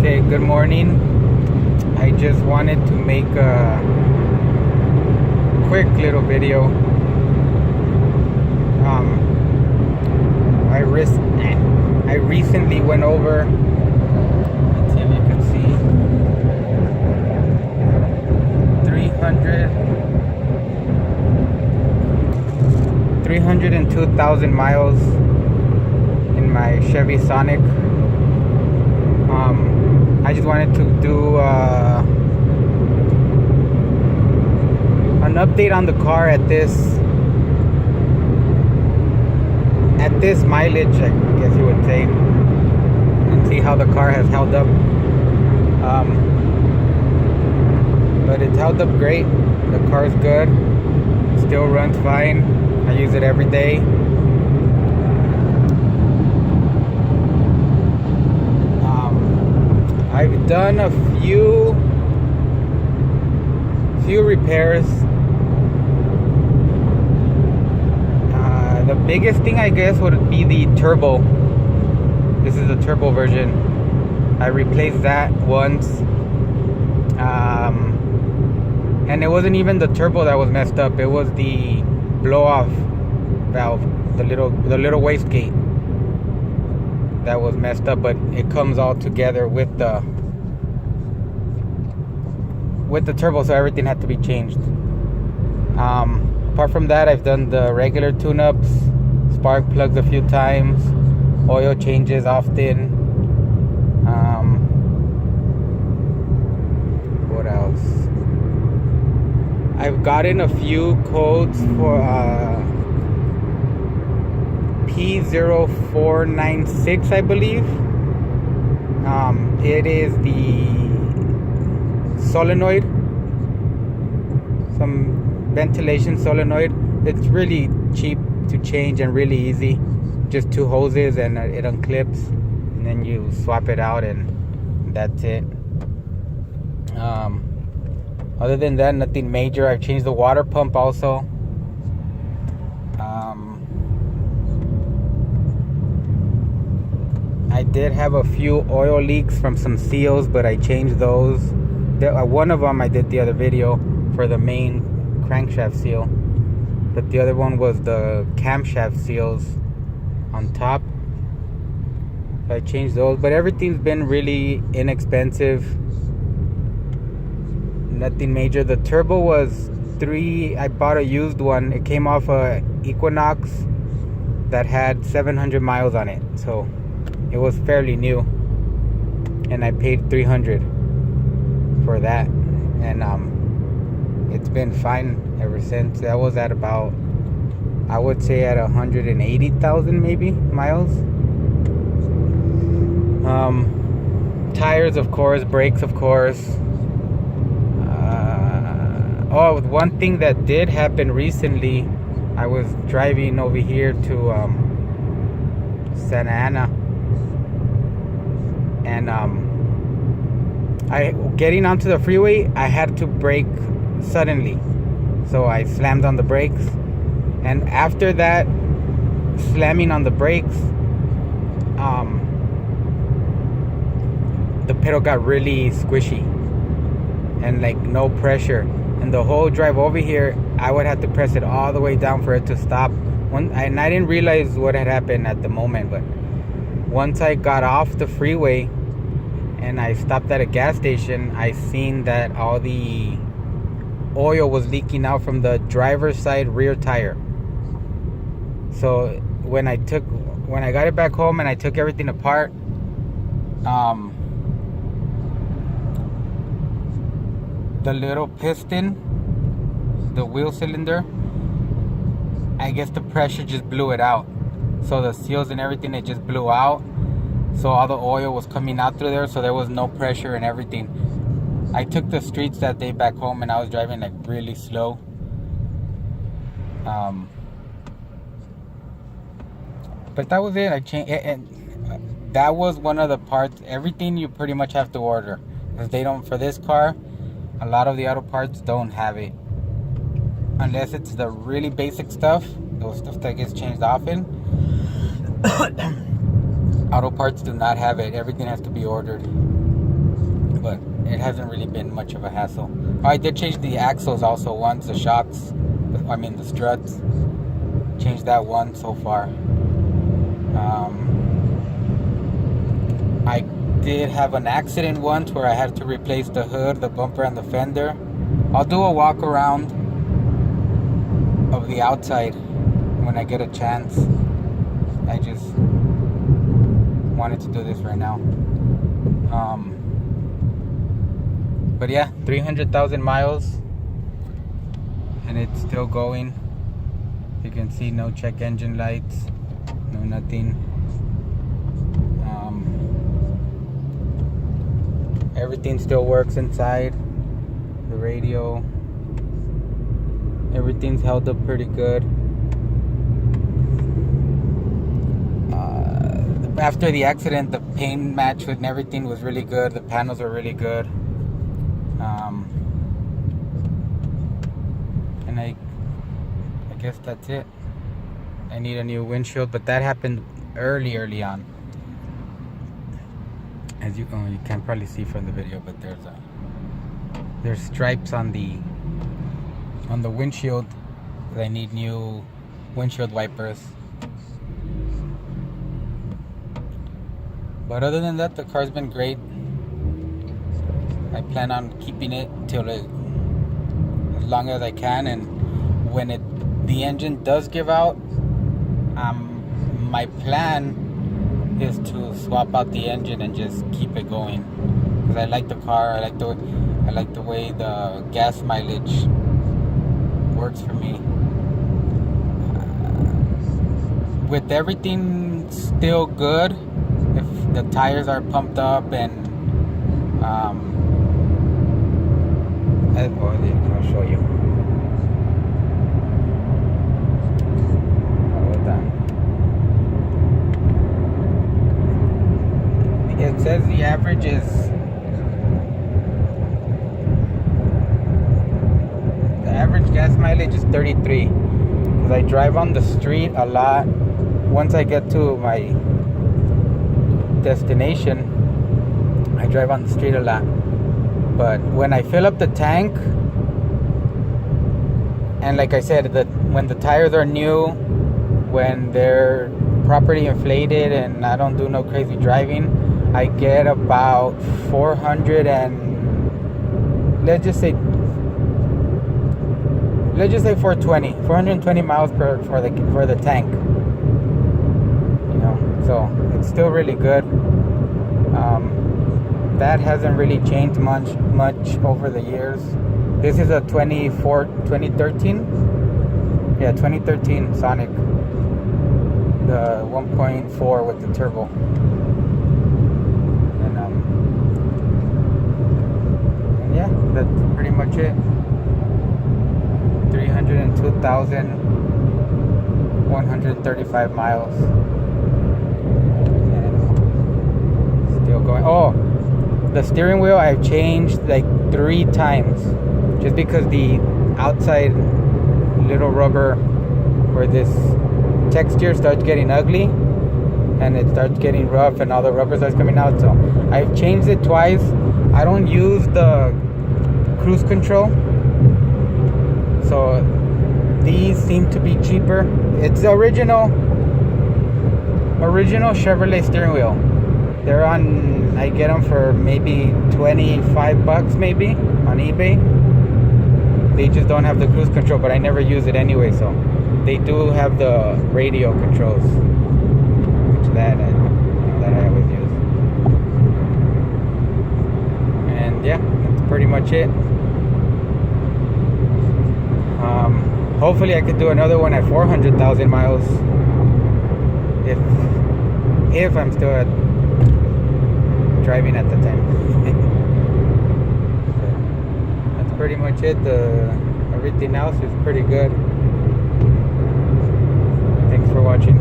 Okay, good morning. I just wanted to make a quick little video. I recently went over. Let's see if you can see. 302,000 miles in my Chevy Sonic. I just wanted to do an update on the car at this mileage, I guess you would say, and see how the car has held up. But it's held up great. The car's good. Still runs fine. I use it every day. I've done a few repairs. The biggest thing, I guess, would be the turbo. This is the turbo version. I replaced that once, and it wasn't even the turbo that was messed up. It was the blow-off valve, the little wastegate that was messed up. But it comes all together with the turbo, so everything had to be changed. Apart from that, I've done the regular tune-ups, spark plugs a few times, oil changes often. What else? I've gotten a few codes for P0496, I believe. It is the solenoid, some ventilation solenoid. It's really cheap to change and really easy. Just 2 hoses and it unclips, and then you swap it out and that's it. Other than that, nothing major. I've changed the water pump also. I did have a few oil leaks from some seals, but I changed those. One of them I did the other video for the main crankshaft seal, but the other one was the camshaft seals on top. So I changed those, but everything's been really inexpensive. Nothing major. The turbo was I bought a used one. It came off a Equinox that had 700 miles on it, so it was fairly new, and I paid $300 for that, and it's been fine ever since. That was at about, I would say, at 180,000 maybe miles. Tires, of course. Brakes, of course. One thing that did happen recently, I was driving over here to Santa Ana, and getting onto the freeway, I had to brake suddenly, so I slammed on the brakes, and after that slamming on the brakes, the pedal got really squishy and like no pressure, and the whole drive over here I would have to press it all the way down for it to stop. And I didn't realize what had happened at the moment, but once I got off the freeway and I stopped at a gas station, I seen that all the oil was leaking out from the driver's side rear tire. So when I got it back home and I took everything apart, the little piston, the wheel cylinder, I guess the pressure just blew it out. So the seals and everything, it just blew out. So all the oil was coming out through there, so there was no pressure and everything. I took the streets that day back home, and I was driving like really slow. But that was it. I changed it, and that was one of the parts. Everything you pretty much have to order, because they don't, for this car, a lot of the auto parts don't have it, unless it's the really basic stuff, those stuff that gets changed often. Auto parts do not have it. Everything has to be ordered. but it hasn't really been much of a hassle. Oh, I did change the axles also once, the shocks, the struts. Changed that one so far. I did have an accident once where I had to replace the hood, the bumper, and the fender. I'll do a walk around of the outside when I get a chance. I just wanted to do this right now. But yeah, 300,000 miles and it's still going. You can see no check engine lights, no nothing. Everything still works inside. The radio, everything's held up pretty good. After the accident, the paint match and everything was really good. The panels were really good. And I guess that's it. I need a new windshield, but that happened early on. As you can't probably see from the video, but there's stripes on the windshield. I need new windshield wipers. But other than that, the car's been great. I plan on keeping it till as long as I can, and when the engine does give out, my plan is to swap out the engine and just keep it going, because I like the car. I like the way the gas mileage works for me. With everything still good, if the tires are pumped up and I'll show you. Hold on. It says the average gas mileage is 33. Because I drive on the street a lot. Once I get to my destination, I drive on the street a lot. But when I fill up the tank, and like I said, when the tires are new, when they're properly inflated and I don't do no crazy driving, I get about 400 and let's just say 420 miles for the tank. You know, so it's still really good. That hasn't really changed much over the years. This is a 2013 Sonic, the 1.4 with the turbo. And yeah, that's pretty much it. 302,135 miles. And still going. Oh, the steering wheel I've changed like 3 times, just because the outside little rubber where this texture starts getting ugly and it starts getting rough and all the rubber starts coming out. So I've changed it twice. I don't use the cruise control, so these seem to be cheaper. It's the original Chevrolet steering wheel. They're on, I get them for maybe $25 maybe on eBay. They just don't have the cruise control, but I never use it anyway, so they do have the radio controls, which that I always use. And yeah, that's pretty much it. Hopefully I could do another one at 400,000 miles if I'm still driving at the time. That's pretty much it. Everything else is pretty good. Thanks for watching.